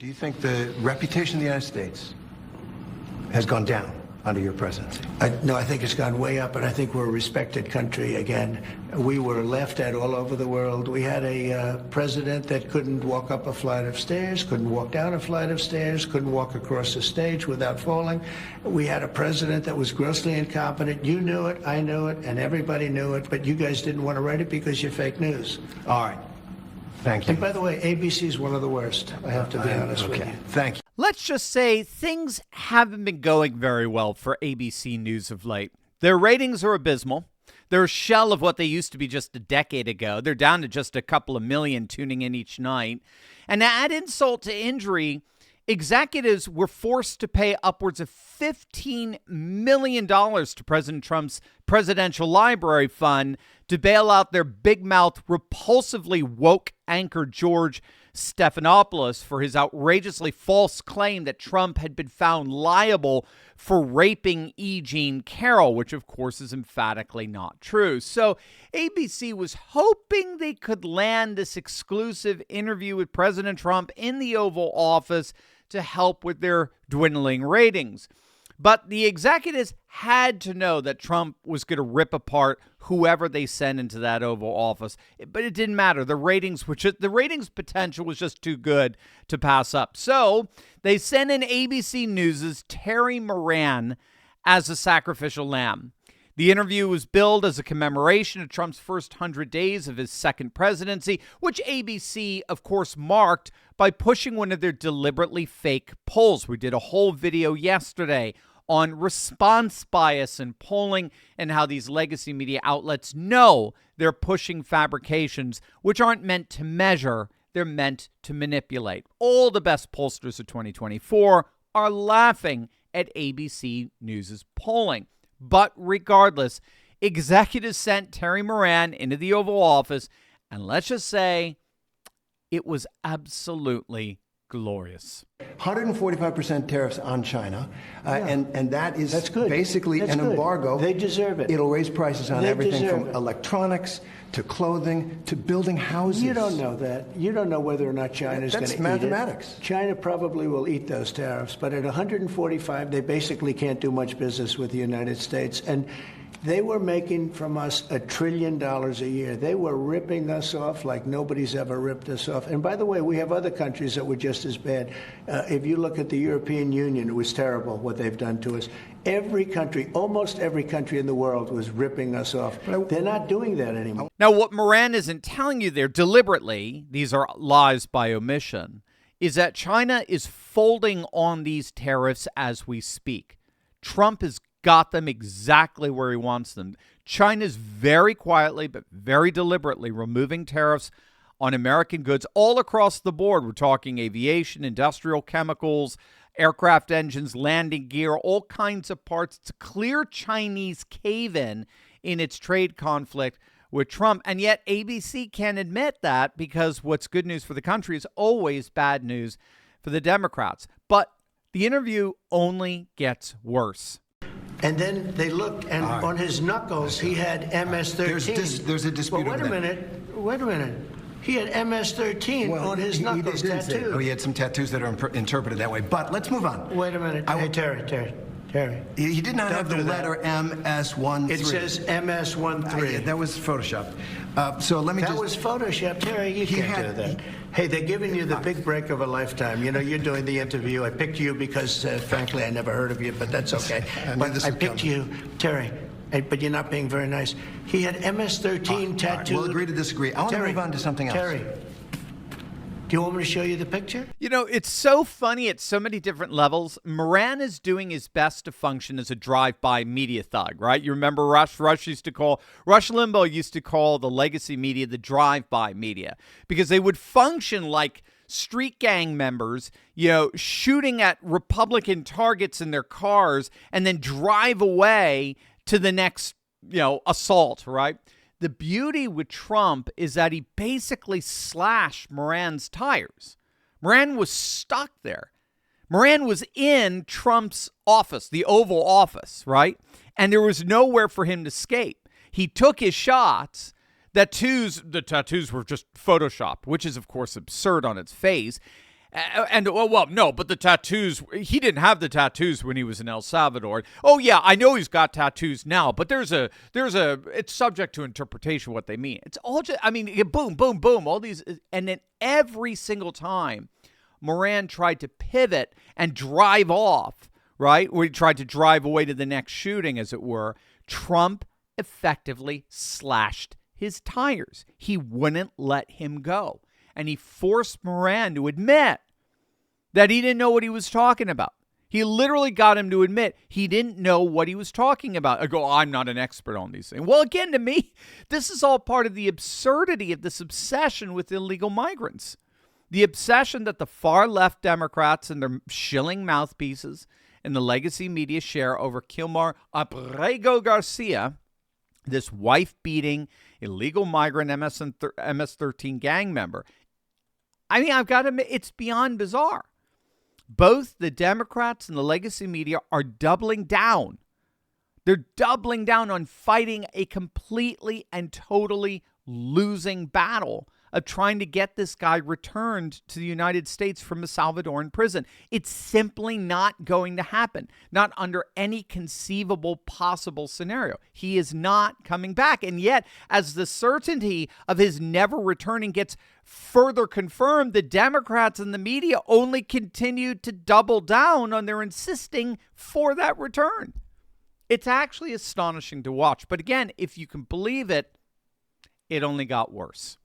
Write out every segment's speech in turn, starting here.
Do you think the reputation of the United States has gone down under your presidency? No, I think it's gone way up, and I think we're a respected country again. We were laughed at all over the world. We had a president that couldn't walk up a flight of stairs, couldn't walk down a flight of stairs, couldn't walk across a stage without falling. We had a president that was grossly incompetent. You knew it, I knew it, and everybody knew it, but you guys didn't want to write it because you're fake news. All right. Thank you. And by the way, ABC is one of the worst. I have to be honest with you. Thank you. Let's just say things haven't been going very well for ABC News of late. Their ratings are abysmal. They're a shell of what they used to be just a decade ago. They're down to just a couple of million tuning in each night. And to add insult to injury, executives were forced to pay upwards of $15 million to President Trump's presidential library fund to bail out their big-mouth, repulsively woke anchor George Stephanopoulos for his outrageously false claim that Trump had been found liable for raping E. Jean Carroll, which of course is emphatically not true. So ABC was hoping they could land this exclusive interview with President Trump in the Oval Office to help with their dwindling ratings. But the executives had to know that Trump was going to rip apart whoever they sent into that Oval Office. But it didn't matter. The ratings potential was just too good to pass up. So they sent in ABC News' Terry Moran as a sacrificial lamb. The interview was billed as a commemoration of Trump's first 100 days of his second presidency, which ABC, of course, marked by pushing one of their deliberately fake polls. We did a whole video yesterday on response bias in polling and how these legacy media outlets know they're pushing fabrications which aren't meant to measure, they're meant to manipulate. All the best pollsters of 2024 are laughing at ABC News' polling. But regardless, executives sent Terry Moran into the Oval Office, and let's just say it was absolutely glorious. 145% tariffs on China, and that's good. Basically That's an good. embargo. They deserve it. It'll raise prices on They everything from deserve it. electronics to clothing to building houses. You don't know that. You don't know whether or not China's going to eat it. That's mathematics. China probably will eat those tariffs, but at 145, they basically can't do much business with the United States. And they were making from us $1 trillion a year. They were ripping us off like nobody's ever ripped us off. And by the way, we have other countries that were just as bad. If you look at the European Union, it was terrible what they've done to us. Every country, almost every country in the world was ripping us off. They're not doing that anymore. Now, what Moran isn't telling you there deliberately, these are lies by omission, is that China is folding on these tariffs as we speak. Trump has got them exactly where he wants them. China's very quietly but very deliberately removing tariffs on American goods all across the board. We're talking aviation, industrial chemicals, aircraft engines, landing gear, all kinds of parts. It's a clear Chinese cave-in its trade conflict with Trump. And yet ABC can't admit that because what's good news for the country is always bad news for the Democrats. But the interview only gets worse. And then they looked, and on his knuckles, he had MS-13. There's a dispute Well, wait a minute. He had MS-13 on his knuckles tattooed. Oh, he had some tattoos that are interpreted that way. But let's move on. Wait a minute. Hey, Terry. He did not have the letter MS-13. It says MS-13. Yeah, that was Photoshopped. So let me That was Photoshopped, Terry. You can't do that. Hey, they're giving you the big break of a lifetime. You know, you're doing the interview. I picked you because, frankly, I never heard of you, but that's okay. I picked you, Terry. But you're not being very nice. He had MS-13 tattooed. We'll agree to disagree. I want to move on to something else. Terry, do you want me to show you the picture? You know, it's so funny at so many different levels. Moran is doing his best to function as a drive-by media thug, right? You remember Rush Limbaugh used to call the legacy media the drive-by media because they would function like street gang members, you know, shooting at Republican targets in their cars and then drive away to the next, you know, assault, right? The beauty with Trump is that he basically slashed Moran's tires. Moran was stuck there. Moran was in Trump's office, the Oval Office, right? And there was nowhere for him to escape. He took his shots. The tattoos were just photoshopped, which is, of course, absurd on its face. And well, no, but the tattoos, he didn't have the tattoos when he was in El Salvador. Oh yeah, I know he's got tattoos now, but it's subject to interpretation what they mean. It's all just, I mean, boom, boom, boom, all these, and then every single time Moran tried to pivot and drive off, right? Or he tried to drive away to the next shooting, as it were, Trump effectively slashed his tires. He wouldn't let him go. And he forced Moran to admit that he didn't know what he was talking about. He literally got him to admit he didn't know what he was talking about. I go, I'm not an expert on these things. Well, again, to me, this is all part of the absurdity of this obsession with illegal migrants. The obsession that the far left Democrats and their shilling mouthpieces and the legacy media share over Kilmar Abrego Garcia, this wife-beating, illegal migrant MS-13 gang member. I mean, I've got to admit, it's beyond bizarre. Both the Democrats and the legacy media are doubling down. They're doubling down on fighting a completely and totally losing battle of trying to get this guy returned to the United States from a Salvadoran prison. It's simply not going to happen. Not under any conceivable possible scenario. He is not coming back. And yet, as the certainty of his never returning gets further confirmed, the Democrats and the media only continue to double down on their insisting for that return. It's actually astonishing to watch. But again, if you can believe it, it only got worse.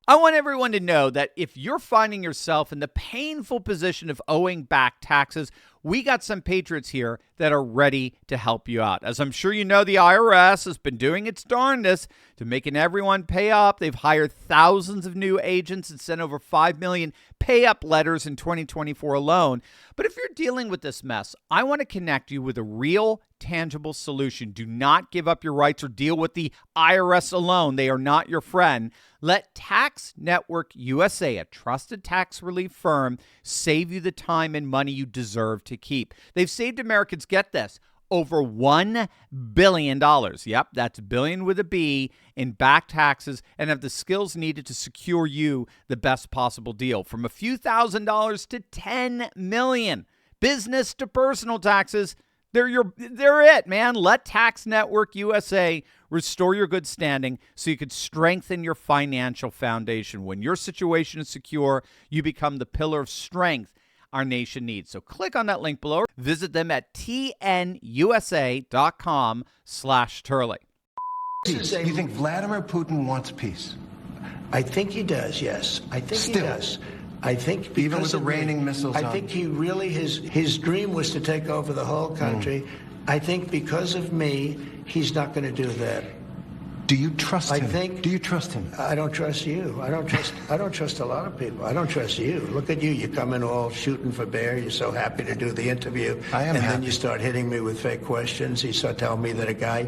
I want everyone to know that if you're finding yourself in the painful position of owing back taxes, we got some patriots here that are ready to help you out. As I'm sure you know, the IRS has been doing its darndest to making everyone pay up. They've hired thousands of new agents and sent over 5 million pay-up letters in 2024 alone. But if you're dealing with this mess, I want to connect you with a real, tangible solution. Do not give up your rights or deal with the IRS alone. They are not your friend. Let Tax Network USA, a trusted tax relief firm, save you the time and money you deserve to keep. They've saved Americans, get this, over $1 billion. Yep, that's billion with a B in back taxes, and have the skills needed to secure you the best possible deal. From a few $1,000s to $10 million. Business to personal taxes, they're it, man. Let Tax Network USA restore your good standing so you could strengthen your financial foundation. When your situation is secure, you become the pillar of strength our nation needs. So click on that link below. Visit them at tnusa.com/Turley. Peace. You think Vladimir Putin wants peace? I think he does, yes. I think he does. I think even with the raining missiles I think he really, his dream was to take over the whole country. I think because of me, he's not going to do that. Do you trust him? Do you trust him? I don't trust you. I don't trust a lot of people. I don't trust you. Look at you. You come in all shooting for bear. You're so happy to do the interview. I am And happy. then you start hitting me with fake questions. You start telling me that a guy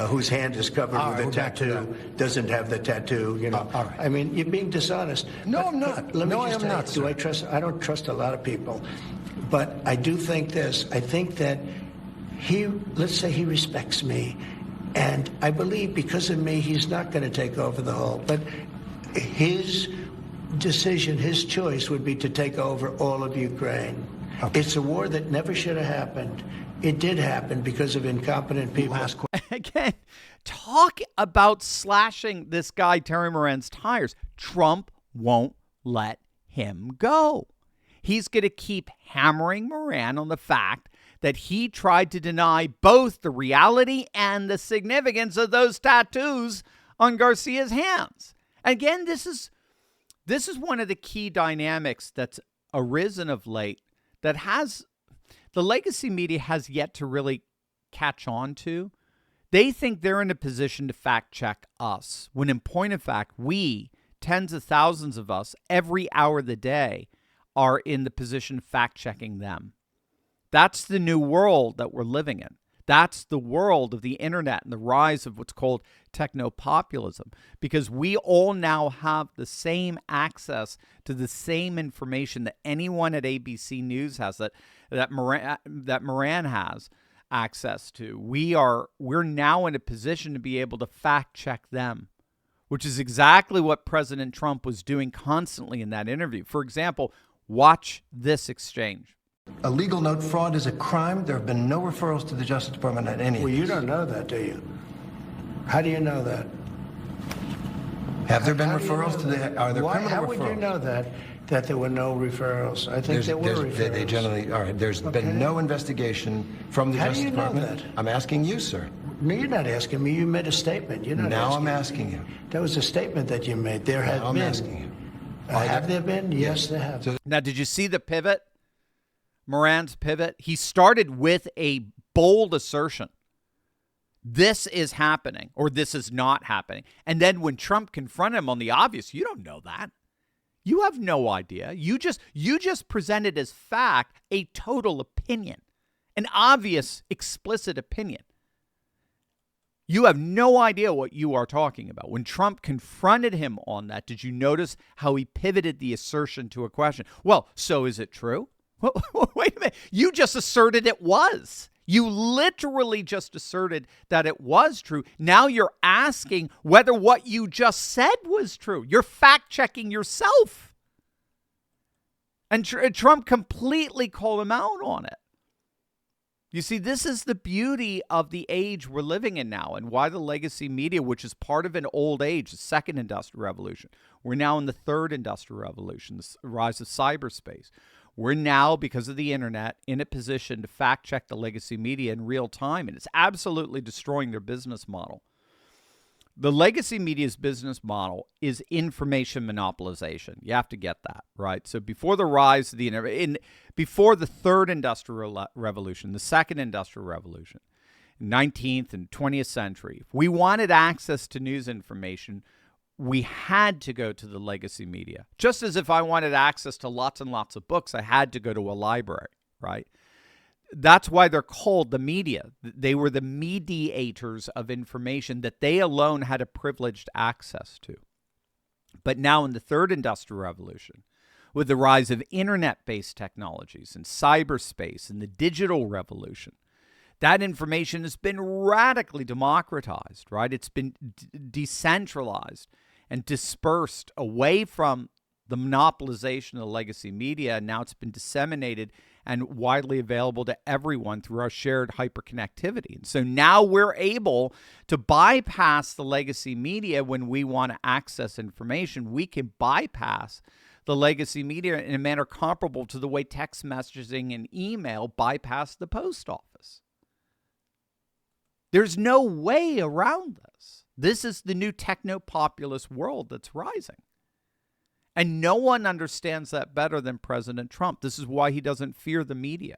whose hand is covered with a tattoo doesn't have the tattoo. You know. All right. I mean, you're being dishonest. No, I'm not. Let me No, just I am tell not, you, sir. do I trust? I don't trust a lot of people. But I do think this. I think that let's say he respects me. And I believe because of me, he's not going to take over the whole. But his decision, his choice would be to take over all of Ukraine. Okay. It's a war that never should have happened. It did happen because of incompetent people. Again, talk about slashing this guy, Terry Moran's tires. Trump won't let him go. He's going to keep hammering Moran on the fact that he tried to deny both the reality and the significance of those tattoos on Garcia's hands. Again, this is one of the key dynamics that's arisen of late that the legacy media has yet to really catch on to. They think they're in a position to fact check us, when in point of fact, we, tens of thousands of us, every hour of the day, are in the position of fact checking them. That's the new world that we're living in. That's the world of the internet and the rise of what's called techno-populism, because we all now have the same access to the same information that anyone at ABC News has, that Moran has access to. We're now in a position to be able to fact check them, which is exactly what President Trump was doing constantly in that interview. For example, Watch this exchange. A legal note fraud is a crime. There have been no referrals to the Justice Department on any of Well, you these. don't know that, do you? How do you know that? Have there been How do you referrals know to the, that? are there criminal How referrals? would you know that there were no referrals? I think there were referrals. They generally, all right, there's Okay. been no investigation from the How do Justice you know Department. that? I'm asking you, sir. No, you're not asking me. You made a statement. You're not Now asking I'm me. asking you. That was a statement that you made. There had Now I'm been. asking you. Have there been? Yes, there have. So Now, did you see the pivot? Moran's pivot? He started with a bold assertion. This is happening, or this is not happening. And then when Trump confronted him on the obvious, you don't know that. You have no idea. You just presented as fact a total opinion, an obvious, explicit opinion. You have no idea what you are talking about. When Trump confronted him on that, did you notice how he pivoted the assertion to a question? Well, so is it true? Wait a minute. You just asserted it was. You literally just asserted that it was true. Now you're asking whether what you just said was true. You're fact-checking yourself. And Trump completely called him out on it. You see, this is the beauty of the age we're living in now, and why the legacy media, which is part of an old age, the second industrial revolution. We're now in the third industrial revolution, the rise of cyberspace. We're now, because of the internet, in a position to fact check the legacy media in real time, and it's absolutely destroying their business model. The legacy media's business model is information monopolization. You have to get that, right? So before the rise of the internet, before the third industrial revolution, the second industrial revolution, 19th and 20th century, if we wanted access to news information, we had to go to the legacy media. Just as if I wanted access to lots and lots of books, I had to go to a library, right? That's why they're called the media. They were the mediators of information that they alone had a privileged access to. But now in the third industrial revolution, with the rise of internet-based technologies and cyberspace and the digital revolution, that information has been radically democratized, right? It's been decentralized and dispersed away from the monopolization of the legacy media. And now it's been disseminated and widely available to everyone through our shared hyperconnectivity. And so now we're able to bypass the legacy media when we want to access information. We can bypass the legacy media in a manner comparable to the way text messaging and email bypass the post office. There's no way around this. This is the new techno-populist world that's rising. And no one understands that better than President Trump. This is why he doesn't fear the media.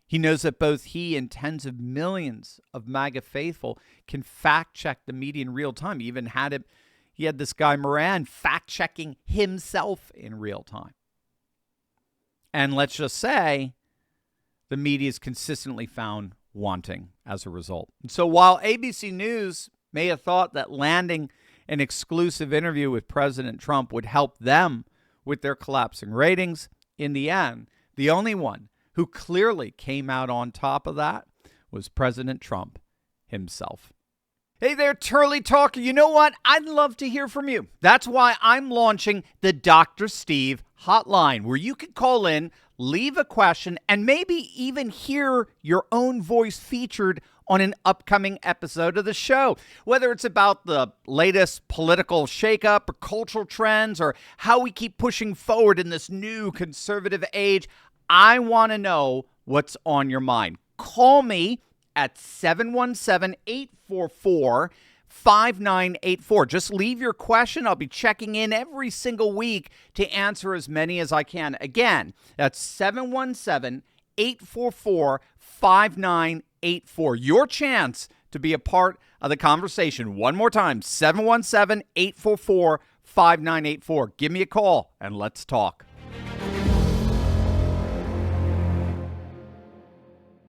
He knows that both he and tens of millions of MAGA faithful can fact-check the media in real time. He even had this guy Moran fact-checking himself in real time. And let's just say the media is consistently found wanting as a result. And so while ABC News may have thought that landing an exclusive interview with President Trump would help them with their collapsing ratings, in the end, the only one who clearly came out on top of that was President Trump himself. Hey there, Turley Talker. You know what? I'd love to hear from you. That's why I'm launching the Dr. Steve hotline, where you can call in, leave a question, and maybe even hear your own voice featured on an upcoming episode of the show. Whether it's about the latest political shakeup or cultural trends or how we keep pushing forward in this new conservative age, I want to know what's on your mind. Call me at 717-844-5984. Just leave your question. I'll be checking in every single week to answer as many as I can. Again, that's 717-844-5984. Your chance to be a part of the conversation. One more time, 717-844-5984. Give me a call and let's talk.